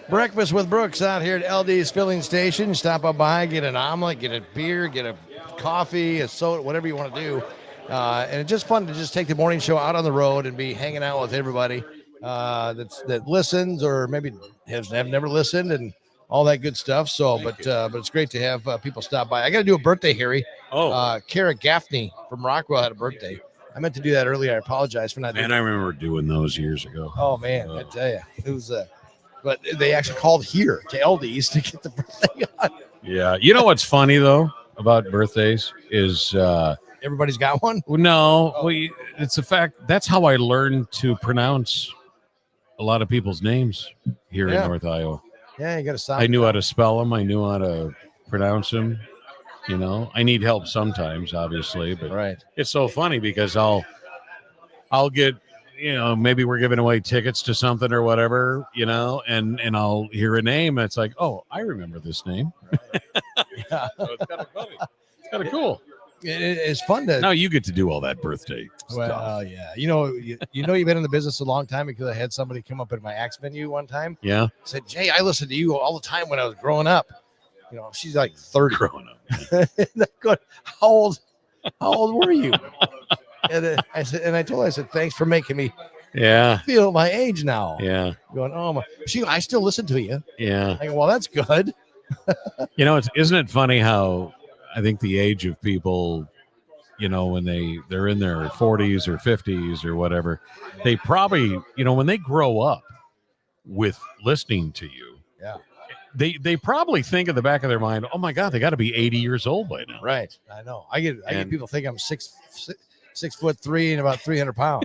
Breakfast with Brooks out here at LD's filling station. Stop up by, get an omelet, get a beer, get a coffee, a soda, whatever you want to do. And it's just fun to just take the morning show out on the road and be hanging out with everybody that listens or maybe have never listened and all that good stuff. So, but it's great to have people stop by. I got to do a birthday, Harry. Kara Gaffney from Rockwell had a birthday. I meant to do that earlier. I apologize for not doing And I remember doing those years ago. Oh, man, I tell you. It was but they actually called here to LD's to get the birthday on. Yeah. You know what's funny, though, about birthdays is Everybody's got one? it's the fact that's how I learned to pronounce a lot of people's names here in North Iowa. Yeah, you got to stop. I knew how to spell them. I knew how to pronounce them. You know, I need help sometimes, obviously, but it's so funny because I'll get, maybe we're giving away tickets to something or whatever, and I'll hear a name and it's like, oh, I remember this name. Yeah. So it's kind of funny. It's kind of cool. It's fun to. Now you get to do all that birthday stuff. Well, yeah. You've been in the business a long time because I had somebody come up at my axe venue one time. Yeah. Said, Jay, I listened to you all the time when I was growing up. She's like 30. Growing up. Good. How old were you? And I told her, I said, thanks for making me feel my age now. Yeah. Going, oh my, I still listen to you. Yeah. I go, well, that's good. Isn't it funny how I think the age of people, when they're in their 40s or 50s or whatever, they probably, when they grow up with listening to you, they probably think in the back of their mind, oh my God, they got to be 80 years old by now. Right. I know. I get people think I'm 6'3" and about 300 pounds.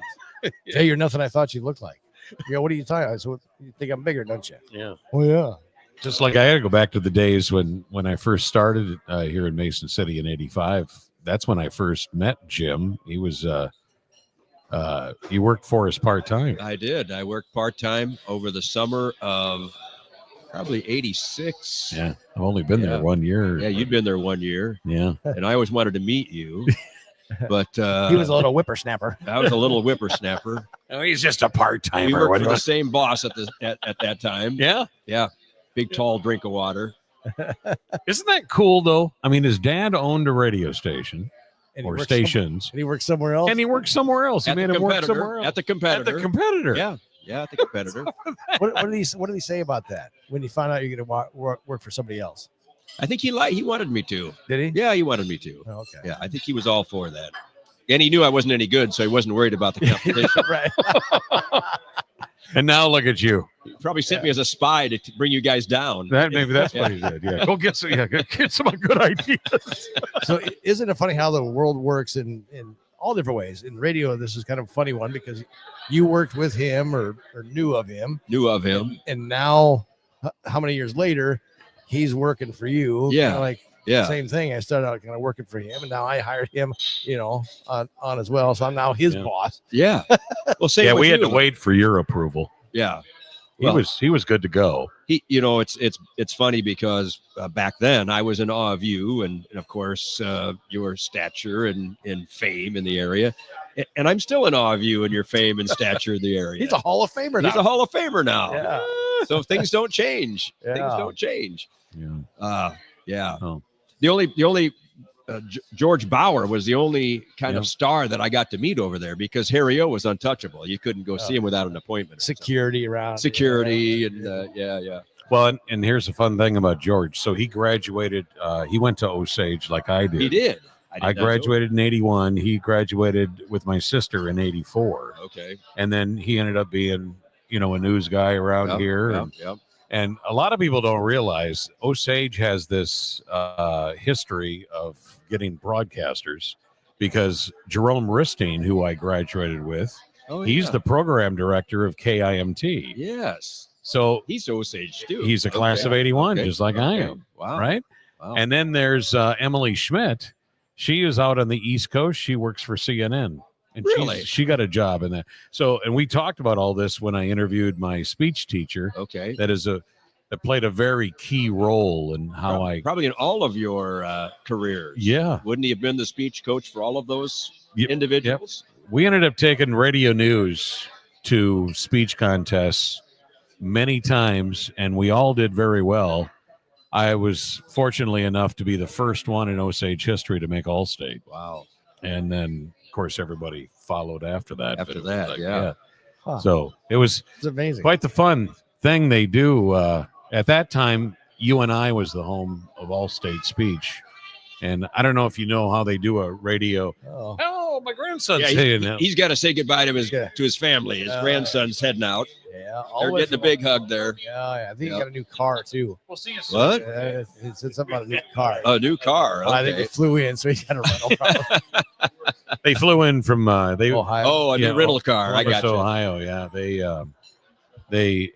Jay, you're nothing I thought you looked like. What are you talking about? I said, well, you think I'm bigger, don't you? Yeah. Oh, yeah. Just like I had to go back to the days when I first started here in Mason City in '85. That's when I first met Jim. He was he worked for us part-time. I did. I worked part-time over the summer of probably '86. Yeah, I've only been there 1 year. Yeah, you'd been there 1 year. Yeah. And I always wanted to meet you. But he was a little whippersnapper. I was a little whippersnapper. Oh, he's just a part-timer. We worked for the same boss at that time. Yeah. Yeah. Big, tall drink of water. Isn't that cool, though? I mean, his dad owned a radio station or stations. And he worked somewhere else? And he worked somewhere else. He made him work somewhere else. At the competitor. At the competitor. Yeah. Yeah, at the competitor. What did he say about that when you found out you're going to work for somebody else? I think he wanted me to. Did he? Yeah, he wanted me to. Oh, okay. Yeah, I think he was all for that. And he knew I wasn't any good, so he wasn't worried about the competition. Right. And now look at you. He probably sent me as a spy to bring you guys down. Maybe that's what he did. Yeah. Go get some good ideas. So isn't it funny how the world works in all different ways? In radio, this is kind of a funny one because you worked with him or knew of him. And now, how many years later, he's working for you. Yeah. Same thing. I started out kind of working for him, and now I hired him, on as well. So I'm now his boss. Yeah. Well, we had to wait for your approval. Yeah. Well, he was good to go. It's funny because back then I was in awe of you and of course your stature and fame in the area. And I'm still in awe of you and your fame and stature in the area. He's a Hall of Famer now. He's a Hall of Famer now. Yeah. So things don't change. Yeah. Things don't change. Yeah. Yeah. Oh. The only George Bauer was the only kind of star that I got to meet over there because Harry O was untouchable. You couldn't go see him without an appointment. Security around. Yeah. Well, and here's the fun thing about George. So he graduated. He went to Osage like I did. He did. I graduated in '81. He graduated with my sister in '84. Okay. And then he ended up being, a news guy around here. And a lot of people don't realize Osage has this history of getting broadcasters because Jerome Ristine, who I graduated with, he's the program director of KIMT. Yes. So he's Osage too. He's a class of 81, just like I am. Wow. Right? Wow. And then there's Emily Schmidt. She is out on the East Coast. She works for CNN. And really? She got a job in that. So, and we talked about all this when I interviewed my speech teacher. Okay. That played a very key role in how probably in all of your careers. Yeah. Wouldn't he have been the speech coach for all of those individuals? Yep. We ended up taking radio news to speech contests many times, and we all did very well. I was fortunately enough to be the first one in Osage history to make All-State. Wow. And then, of course, everybody followed after that. After But it was that, yeah. Huh. So it was It's amazing. quite the fun thing they do. At that time, UNI was the home of All-State speech. And I don't know if you know how they do a radio. Oh, my grandson's Yeah, saying that. he's got to say goodbye to Yeah. his family. His grandson's heading out. Yeah, They're getting a big hug there. Yeah, I think Yeah. he got a new car too. We'll see you soon. What? It said something about a new car. A new car. I think Okay. he flew in, so he got a rental car. They flew in from they Ohio. Oh, a new Yeah, rental car. I Columbus, got you. Ohio. Yeah, they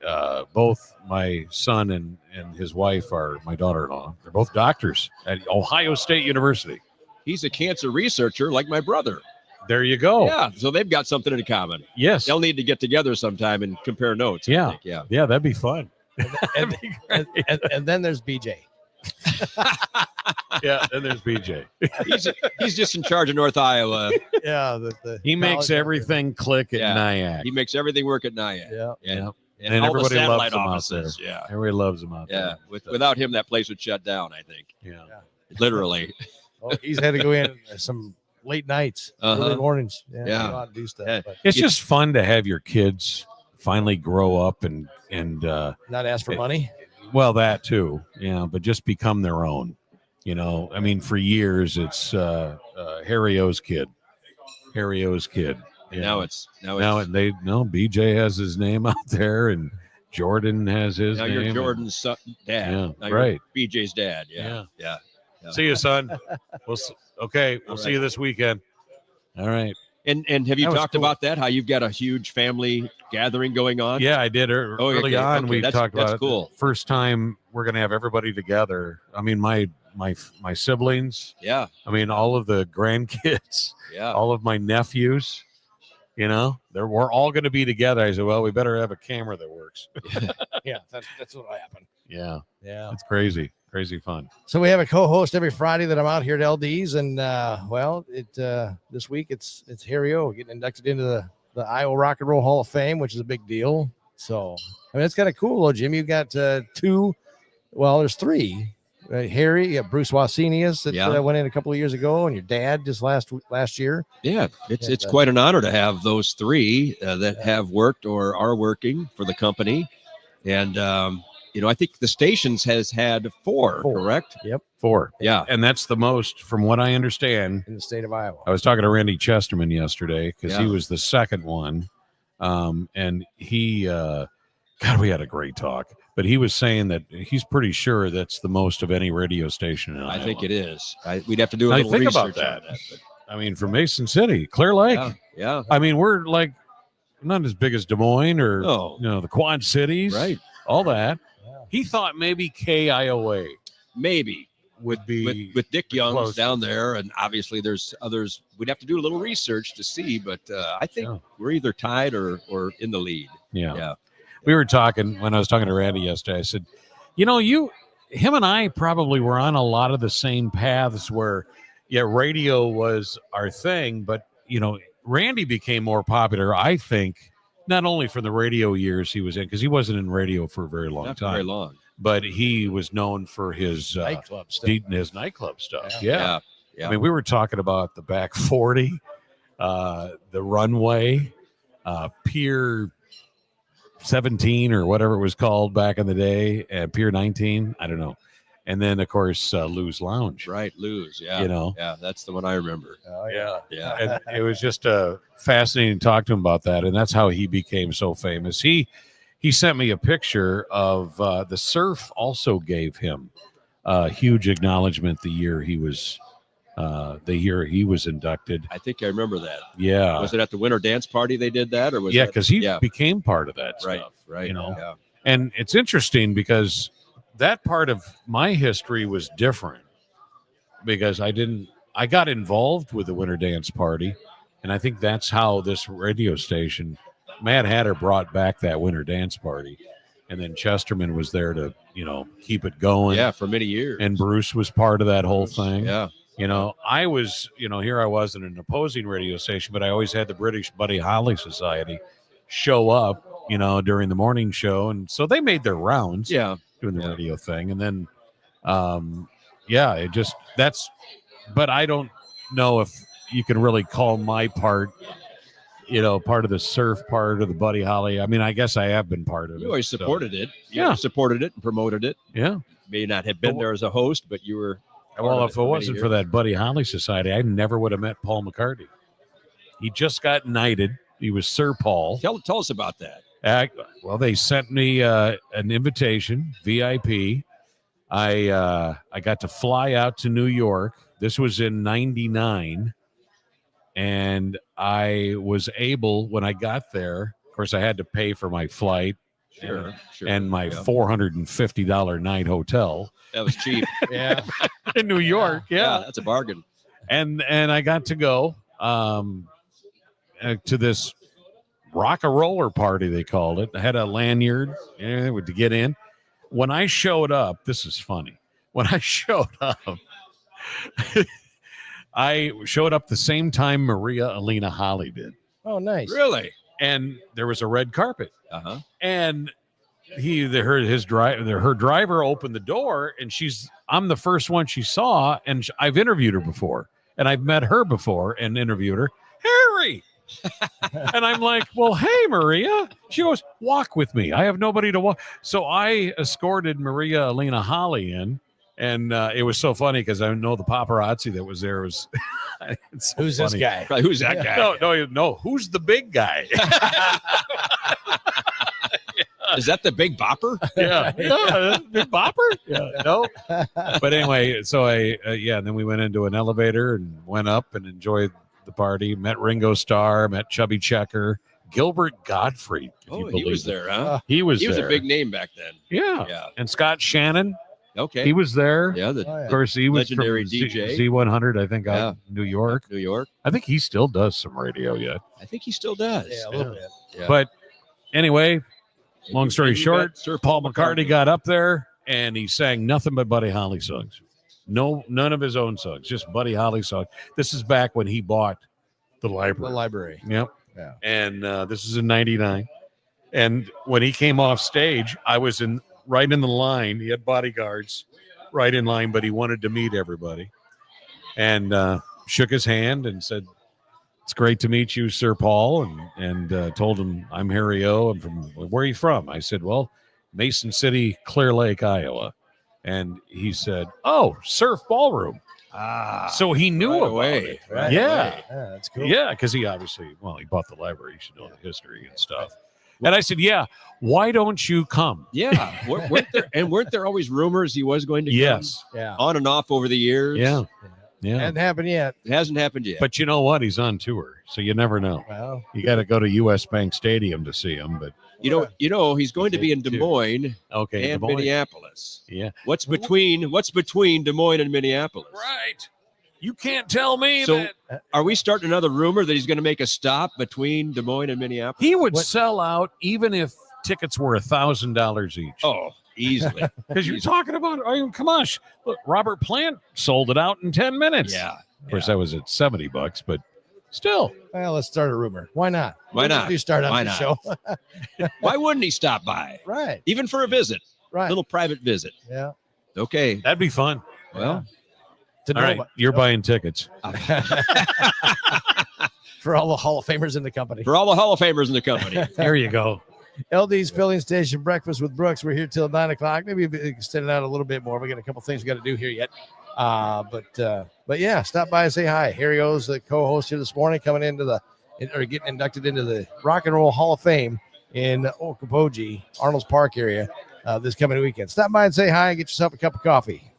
both my son and his wife are my daughter-in-law. They're both doctors at Ohio State University. He's a cancer researcher like my brother. There you go. Yeah, so they've got something in common. Yes. They'll need to get together sometime and compare notes. I Yeah. think. Yeah. Yeah, that'd be fun. and, and then there's BJ. Yeah, then there's BJ. He's just in charge of North Iowa. Yeah, He makes college- everything click at Yeah. He He makes everything work at NIAC. Yeah, Yeah. And And all the everybody satellite loves him out there. offices. Yeah. Everybody loves him out Yeah. there. Without him, that place would shut down, I think. Yeah. Literally. oh, he's had to go in some late nights, Uh-huh. early mornings. Yeah, Yeah. go out and do stuff, Yeah. but It's You- just fun to have your kids finally grow up and not ask for money. well, that too. Yeah, but just become their own. You know, I mean, for years it's Harry O's kid. Harry O's kid. And Yeah. now BJ has his name out there, and Jordan has his now name. you're Jordan's son, dad. Yeah, Now you're right. BJ's dad. Yeah. Yeah. Yeah. See you, son. We'll okay. We'll All see you this weekend. All right. And have you That was talked cool. about that? How you've got a huge family gathering going on? Yeah, I did Oh, early okay, on. okay. We That's- talked about that's it. cool. First time we're gonna have everybody together. I mean, my siblings. Yeah. I mean, all of the grandkids, Yeah. all of my nephews. You know, we're all going to be together. I said, well, we better have a camera that works. Yeah, that's what happened. Yeah, Yeah. it's crazy fun. So we have a co-host every Friday that I'm out here at LD's, and this week it's Harry O getting inducted into the Iowa Rock and Roll Hall of Fame, which is a big deal. So I mean, it's kind of cool, though, Jim. You got two. Well, there's three. Harry, you got Bruce Waseneus that Yeah. went in a couple of years ago, and your dad just last year. Yeah. It's Yeah. quite an honor to have those three that have worked or are working for the company. And, I think the stations has had four, correct? 4. Yeah. And that's the most, from what I understand. In the state of Iowa. I was talking to Randy Chesterman yesterday because he Yeah. was the second one. And he, God, we had a great talk. But he was saying that he's pretty sure that's the most of any radio station in Iowa. I think it is. We'd have to do a Now, little think research about on that. but I mean, from Mason City, Clear Lake. yeah. I mean, we're like not as big as Des Moines or No. the Quad Cities, Right. all that. Yeah. He thought maybe KIOA Maybe. would be With Dick Young's close. down there, and obviously there's others. We'd have to do a little research to see, but I think Yeah. we're either tied or in the lead. yeah. Yeah. We were talking when I was talking to Randy yesterday. I said, him and I probably were on a lot of the same paths where, radio was our thing, but Randy became more popular, I think, not only for the radio years he was in, because he wasn't in radio for a very long Not time, very long. but he was known for his Nightclub stuff. his nightclub stuff. Yeah. Yeah. I mean, we were talking about the back 40, the runway, Pier 17 or whatever it was called back in the day, and Pier 19, I don't know. And then, of course, Lou's Lounge. Right. Lose. Yeah. Yeah. That's the one I remember. Oh, yeah. Yeah. And it was just fascinating to talk to him about that, and that's how he became so famous. He sent me a picture of the Surf also gave him a huge acknowledgement the year he was inducted. I think I remember that. Yeah. Was it at the winter dance party they did that, or was Yeah, that- because he Yeah. became part of that Right. stuff. Right. Yeah. And it's interesting because that part of my history was different because I got involved with the winter dance party. And I think that's how this radio station, Mad Hatter brought back that winter dance party. And then Chesterman was there to, keep it going. Yeah. For many years. And Bruce was part of that whole thing. Yeah. I was, here I was in an opposing radio station, but I always had the British Buddy Holly Society show up, during the morning show. And so they made their rounds Yeah. doing the Yeah. radio thing. And then, but I don't know if you can really call my part, part of the surf part of the Buddy Holly. I mean, I guess I have been part of it. You always so- supported it. You Yeah. always supported it and promoted it. Yeah. May not have been there as a host, but you were. Well, if it wasn't for that Buddy Holly Society, I never would have met Paul McCarty. He just got knighted. He was Sir Paul. Tell us about that. Well, they sent me an invitation, VIP. I got to fly out to New York. This was in '99, and I was able, when I got there, of course, I had to pay for my flight Sure. and my $450 night hotel That was cheap. Yeah. in New York. Yeah. That's a bargain. And I got to go to this rock and roller party, they called it. I had a lanyard to get in. When I showed up, this is funny. When I showed up, I showed up the same time Maria Elena Holly did. Oh, nice. Really? And there was a red carpet. Uh-huh. And her driver opened the door, and I'm the first one she saw, and I've interviewed her before, and I've met her before and interviewed her. Harry. And I'm like, well, hey, Maria. She goes, walk with me. I have nobody to walk. So I escorted Maria Elena Holly in, and it was so funny because I know the paparazzi that was there was. It's so Who's funny. this guy? Right, who's that guy? No. Who's the big guy? Is that the Big Bopper? Yeah. Big Bopper? Yeah. No. But anyway, so and then we went into an elevator and went up and enjoyed the party. Met Ringo Starr, met Chubby Checker, Gilbert Gottfried. Oh, he was there, huh? He was a there. big name back then. Yeah. Yeah. And Scott Shannon, Okay. he was there. Yeah. Of course, he was legendary from DJ. Z100, I think, out in New York. New York. I think he still does some radio yet. I think he still does. Yeah, a little bit. Yeah. But anyway, long story And you short, met Sir Paul McCartney got up there and he sang nothing but Buddy Holly songs. None of his own songs, just Buddy Holly songs. This is back when he bought the The library. library. Yep. Yeah. And this is in '99. And when he came off stage, I was right in the line. He had bodyguards right in line, but he wanted to meet everybody. And shook his hand and said, "It's great to meet you, Sir Paul." And told him, "I'm Harry O. I'm from, where are you from?" I said, "Well, Mason City, Clear Lake, Iowa." And he said, "Oh, Surf Ballroom." So he knew right about away. it. Right Yeah. away. Yeah, that's cool. Yeah, because he obviously, he bought the library. He should know the history and stuff. And I said, "Yeah, why don't you come?" Yeah. Weren't there always rumors he was going to come? Yes. Yeah. On and off over the years. Yeah. Yeah. Hasn't happened yet. It hasn't happened yet. But you know what? He's on tour, so you never know. Well, You got to go to U.S. Bank Stadium to see him. But you know, he's going to be in Des Moines okay, and Des Moines. Minneapolis. Yeah. What's between Des Moines and Minneapolis? Right. You can't tell me So that are we starting another rumor that he's going to make a stop between Des Moines and Minneapolis? he would sell out even if tickets were $1,000 each. Oh, easily. Because you're talking about, come on. Look, Robert Plant sold it out in 10 minutes. Yeah. Of course, that was at $70, but still. well, let's start a rumor. Why not? Why not? You start on Why the not? show. Why wouldn't he stop by? Right. Even for a visit, Right. little private visit. Yeah. Okay. That'd be fun. Well, To All right, you're buying tickets. for all the Hall of Famers in the company. for all the Hall of Famers in the company. There you go. LD's Filling Station Breakfast with Brooks. We're here till 9 o'clock. Maybe extend it out a little bit more. We got a couple things we got to do here yet. But yeah, stop by and say hi. Harry O's the co-host here this morning, coming into getting inducted into the Rock and Roll Hall of Fame in Okoboji, Arnold's Park area this coming weekend. Stop by and say hi and get yourself a cup of coffee.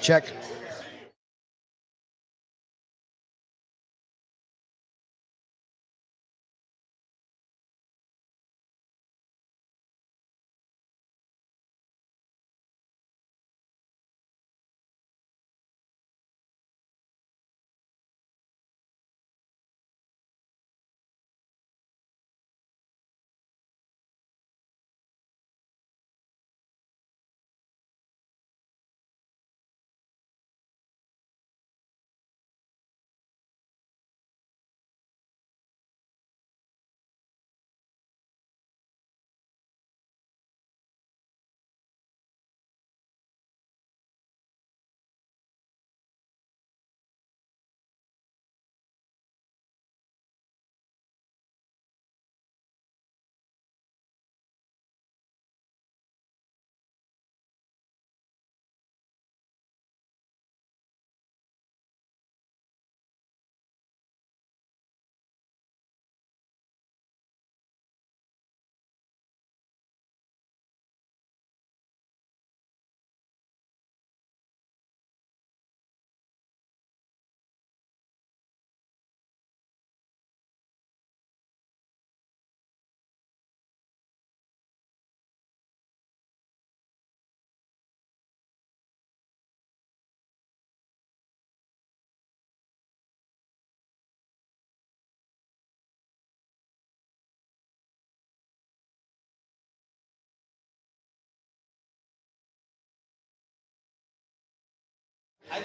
check.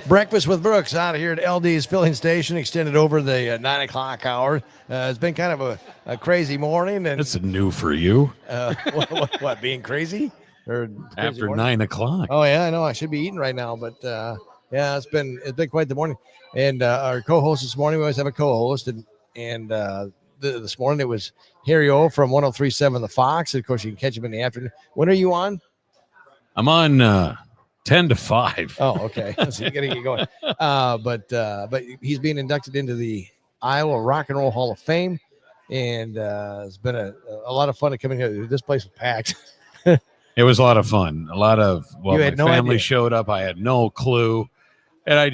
Breakfast with Brooks out here at LD's filling station, extended over the 9 o'clock hour. It's been kind of a crazy morning. And That's new for you. what, being crazy? Or crazy After morning? 9 o'clock. Oh, yeah, I know. I should be eating right now. But, yeah, it's been quite the morning. And our co-host this morning, we always have a co-host. And this morning it was Harry O from 103.7 The Fox. And, of course, you can catch him in the afternoon. When are you on? I'm on 10 to 5. Oh, okay. So you got to get going. But he's being inducted into the Iowa Rock and Roll Hall of Fame, and it's been a lot of fun to come in here. This place was packed. It was a lot of fun. A lot of, well, You my had no family idea. showed up. I had no clue. And I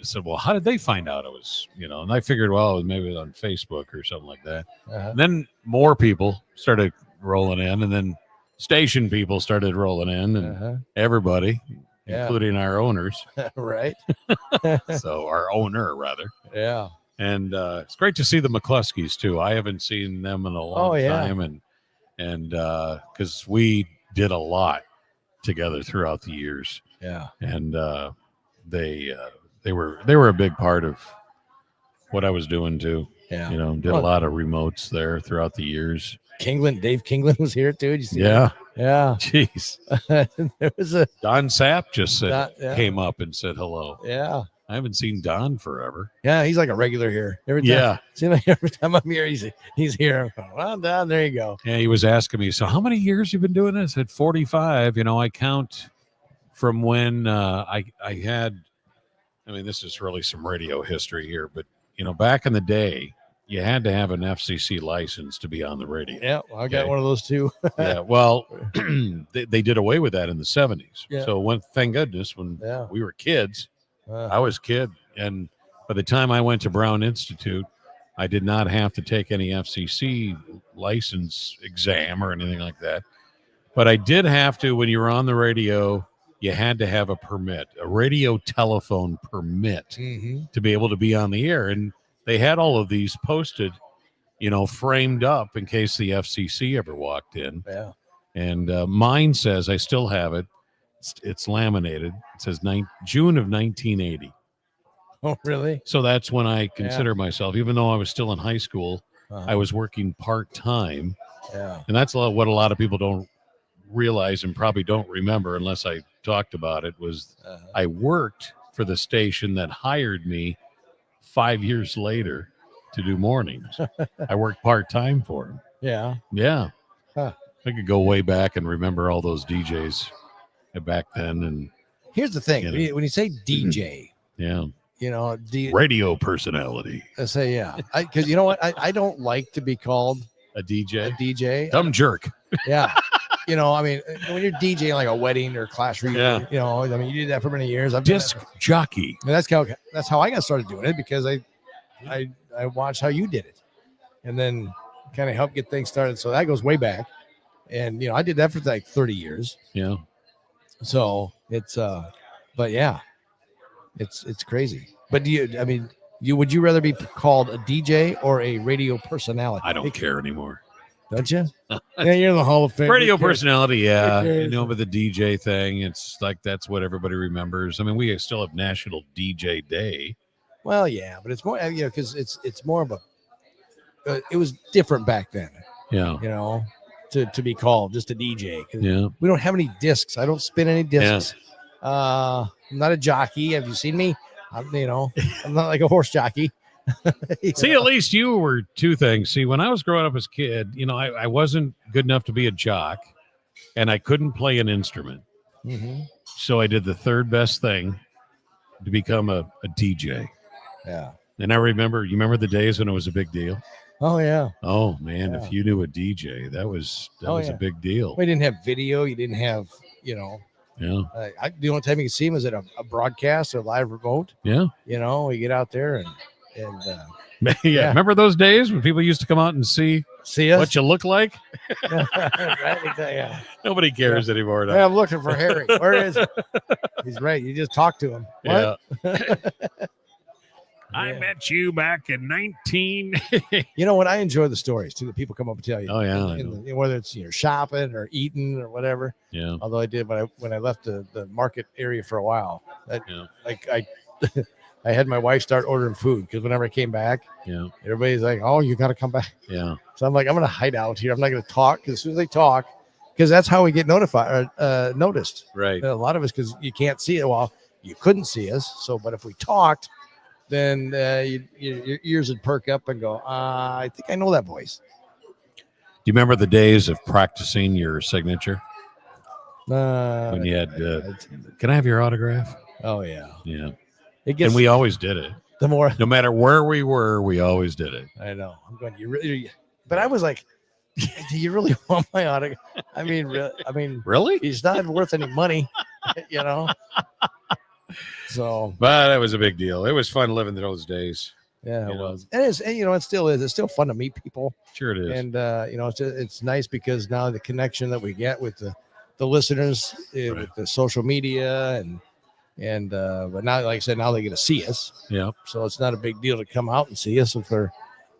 said, well, how did they find out it was, and I figured, well, it was maybe on Facebook or something like that. Uh-huh. And then more people started rolling in, and then station people started rolling in, and everybody, Yeah. including our owners. Right. So our owner, rather. Yeah. And it's great to see the McCluskeys, too. I haven't seen them in a long time. And because we did a lot together throughout the years. Yeah. And they were a big part of what I was doing too. Yeah. Did a lot of remotes there throughout the years. Dave Kingland was here too. Did you see Yeah. that? Yeah. Jeez. There was a Don Sapp just came came up and said hello. Yeah. I haven't seen Don forever. Yeah, he's like a regular here. Every time, every time I'm here, he's here. Well, Don, there you go. Yeah, he was asking me, so how many years you been doing this? At 45. I count from when I had. I mean, this is really some radio history here, but back in the day, you had to have an FCC license to be on the radio. Yeah, well, I got one of those too. Yeah, well, they did away with that in the 70s. Yeah. So thank goodness when we were kids, I was a kid, and by the time I went to Brown Institute, I did not have to take any FCC license exam or anything like that. But I did have to, when you were on the radio, you had to have a permit, a radio telephone permit to be able to be on the air. And they had all of these posted, framed up in case the FCC ever walked in. Yeah. And mine says, I still have it. It's laminated. It says June of 1980. Oh, really? So that's when I consider myself, even though I was still in high school, I was working part-time. Yeah. And that's what a lot of people don't realize and probably don't remember unless I talked about it, was I worked for the station that hired me 5 years later to do mornings. I worked part-time for him. Yeah. Yeah. Huh. I could go way back and remember all those DJs back then. And here's the thing. When you say DJ, radio personality. I say, yeah. Because you know what? I don't like to be called a DJ. A DJ. Dumb jerk. Yeah. you know, I mean, when you're DJing like a wedding or class reunion, you know, I mean, you did that for many years. I've done Disc jockey. and that's how I got started doing it, because I watched how you did it, and then kind of helped get things started. So that goes way back, and you know, I did that for like 30 years. Yeah. So it's but yeah, it's crazy. But would you rather be called a DJ or a radio personality? I don't care anymore. Don't you? Yeah, you're in the Hall of Fame. Radio Who cares? personality, yeah. Who cares? You know, but the DJ thing, it's like that's what everybody remembers. I mean, we still have National DJ Day. Well, yeah, but it's more, you know, because it's more of a. It was different back then, Yeah. you know, to be called just a DJ. 'Cause Yeah. we don't have any discs. I don't spin any discs. I'm not a jockey. Have you seen me? I'm not like a horse jockey. You See, know? at least you were two things. See, when I was growing up as a kid, you know, I wasn't good enough to be a jock, and I couldn't play an instrument. Mhm. So I did the third best thing to become a DJ. Yeah. And I remember, you remember the days when it was a big deal? Oh yeah. Oh man, Yeah. if you knew a DJ, that was Oh, a yeah. big deal. We didn't have video. You didn't have, you know. Yeah. The only time you can see him is at a broadcast or live remote. Yeah. You know, we get out there and yeah. Yeah. Remember those days when people used to come out and see see us. what you look like? Right? Yeah. Nobody cares anymore. Hey, Now. I'm looking for Harry. Where is he? He's right. You just talk to him. What? Yeah. I Yeah. met you back in 19. You know what? I enjoy the stories too. That people come up and tell you. Oh, yeah, I Whether it's shopping or eating or whatever. Yeah. Although I did when I left the market area for a while. Yeah. Like I I had my wife start ordering food, because whenever I came back, Yeah. everybody's like, "Oh, you got to come back." Yeah. So I'm like, I'm gonna hide out here. I'm not gonna talk, because as soon as they talk, because that's how we get notified or noticed. Right. A lot of us, because you can't see it. Well, you couldn't see us. So, but if we talked, then your ears would perk up and go, I think I know that voice. Do you remember the days of practicing your signature when you had, can I have your autograph? oh yeah, Yeah. it gets. And we always did it. the more No matter where we were, we always did it. I know. I'm going. You really, but I was like, do you really want my autograph? I mean, Really? he's not worth any money, you know. So But that was a big deal. It was fun living those days. yeah, it You know. was. And it still is. It's still fun to meet people. Sure it is. And it's nice, because now the connection that we get with the listeners, Right. with the social media and but now, like I said, now they get to see us, Yeah. so it's not a big deal to come out and see us if we're,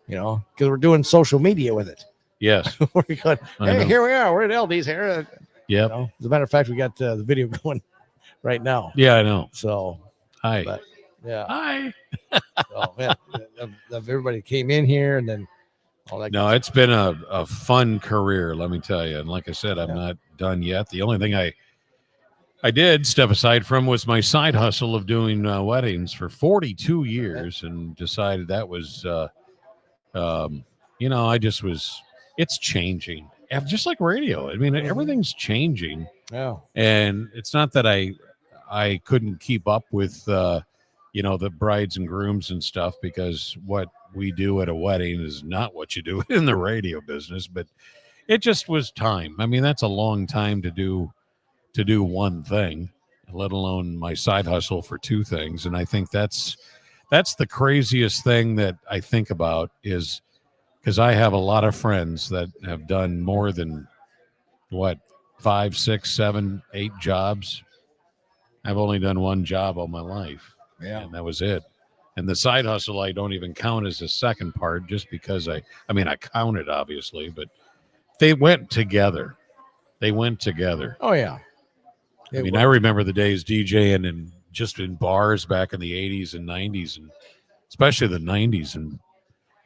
because we're doing social media with it. Yes. We're going, I hey, know. here we are. We're at LD's here. Yep. As a matter of fact, we got the video going right now. Yeah, I know. So Hi. But- yeah, Hi. so, yeah, of everybody came in here, and then all that. No, it's been a fun career, let me tell you. And like I said, I'm Yeah. not done yet. The only thing I did step aside from was my side hustle of doing weddings for 42 years, and decided that was, it's changing. Just like radio. I mean, Mhm. everything's changing. Yeah. And it's not that I couldn't keep up with, the brides and grooms and stuff, because what we do at a wedding is not what you do in the radio business, but it just was time. I mean, that's a long time to do one thing, let alone my side hustle for two things. And I think that's the craziest thing that I think about, is because I have a lot of friends that have done more than 5, 6, 7, 8 jobs. I've only done one job all my life. Yeah. And that was it. And the side hustle, I don't even count as the second part, just because I count it, obviously, but they went together. Oh yeah. I mean, I remember the days DJing and just in bars back in the 80s and 90s, and especially the 90s, and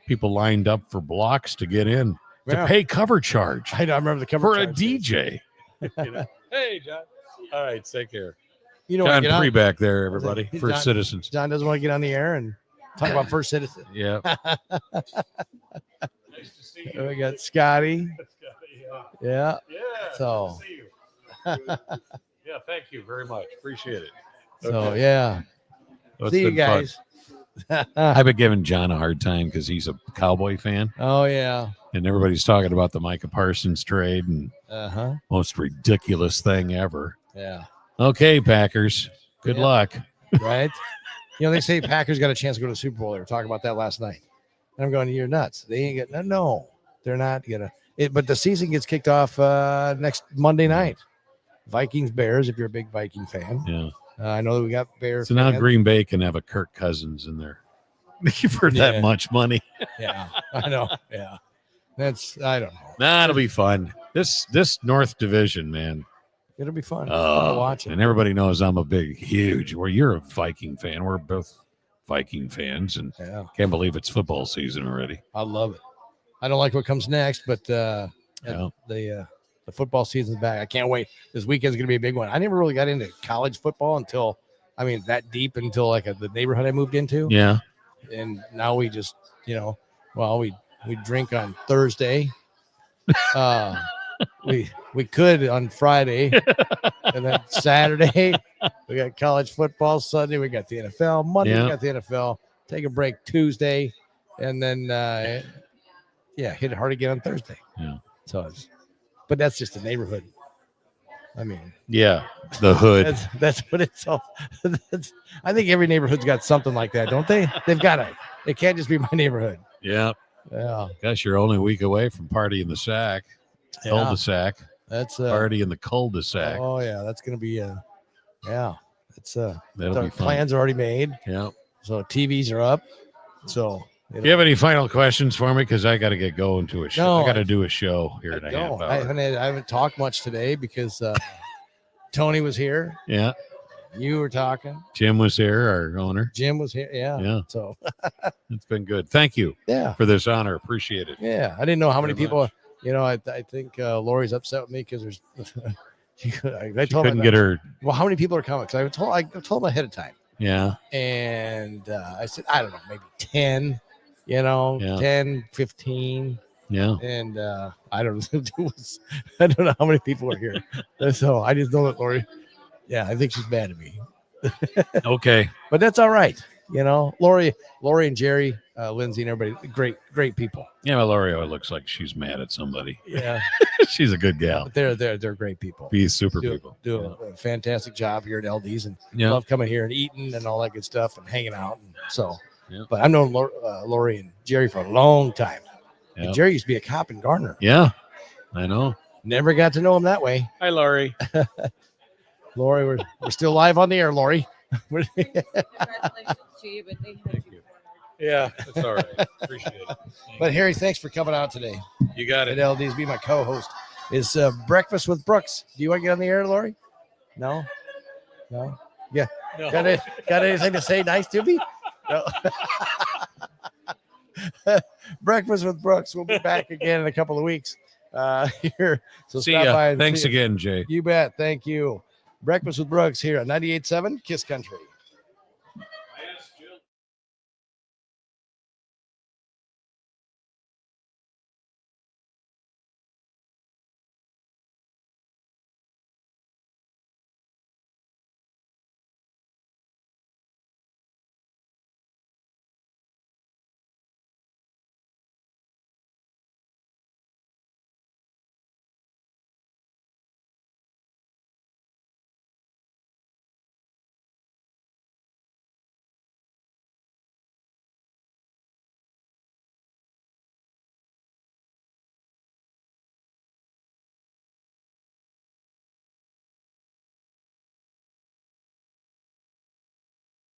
people lined up for blocks to get in to pay cover charge I remember the cover for a charge. DJ. Hey, John. All right, take care. You know, John get on- Pre back there, everybody. John- First Citizens. John doesn't want to get on the air and talk about First Citizen. Yeah. Nice to see We got Scotty. Yeah. Yeah. So- good to see you. Yeah, thank you very much. Appreciate it. So yeah. It's See you been fun. guys. I've been giving John a hard time because he's a Cowboy fan, Oh yeah. and everybody's talking about the Micah Parsons trade, and Most ridiculous thing ever. Yeah. Okay, Packers. Good Yeah. luck. Right. They say Packers got a chance to go to the Super Bowl. They were talking about that last night. And I'm going, you're nuts. They ain't getting. No, they're not gonna. But the season gets kicked off next Monday night. Vikings Bears. If you're a big Viking fan, Yeah. I know that we got Bears. So now Green Bay can have a Kirk Cousins in there for that much money. Yeah, I know. Yeah, I don't know. That'll be fun. This North Division, man. It'll be fun. Fun to watch it. And everybody knows I'm a huge. Well, you're a Viking fan. We're both Viking fans, and can't believe it's football season already. I love it. I don't like what comes next, but the football season's back. I can't wait. This weekend's going to be a big one. I never really got into college football until like the neighborhood I moved into. Yeah. And now we just, we drink on Thursday. We could on Friday, and then Saturday we got college football. Sunday we got the NFL. Monday we got the NFL. Take a break Tuesday, and then hit it hard again on Thursday. Yeah. So but that's just the neighborhood. I mean, the hood. That's what it's all. I think every neighborhood's got something like that, don't they? They've got it. It can't just be my neighborhood. Yeah. Yeah. Gosh, you're only a week away from Party in the Sack. Yeah. Cul-de-sac. That's Party in the cul-de-sac. Oh yeah, that's gonna be that'll be fun. Plans are already made. Yeah. So TVs are up. So do you have any final questions for me? Because I got to get going to a show. No, I got to do a show here in a half hour. I haven't talked much today because Tony was here. Yeah. You were talking. Jim was here, our owner. Jim was here. Yeah. Yeah. So it's been good. Thank you. Yeah. For this honor. Appreciate it. Yeah. I didn't know how many people. I think Lori's upset with me because there's. I told couldn't get her. Well, how many people are coming? Because I told them ahead of time. Yeah. And I said, I don't know, maybe 10. 10, 15. Yeah. And I don't know how many people are here. So I just know that Lori. Yeah, I think she's mad at me. Okay. But that's all right. Lori and Jerry, Lindsay and everybody, great people. Yeah, well, Lori looks like she's mad at somebody. Yeah. She's a good gal. But they're great people. Be super people. Do a fantastic job here at LD's and love coming here and eating and all that good stuff and hanging out. And so, but I've known Lori and Jerry for a long time. And Jerry used to be a cop in Garner. Yeah, I know. Never got to know him that way. Hi, Lori. Lori, we're still live on the air, Lori. Congratulations to you, but they had you. Yeah, that's all right. Appreciate it. But Harry, thanks for coming out today. You got it. At LD's, be my co-host. Is Breakfast with Brooks. Do you want to get on the air, Lori? No. Yeah. No. Got anything to say nice to me? No. Breakfast with Brooks. We'll be back again in a couple of weeks. Here. So see ya. Thanks again, Jay. You bet. Thank you. Breakfast with Brooks here on 98.7 Kiss Country.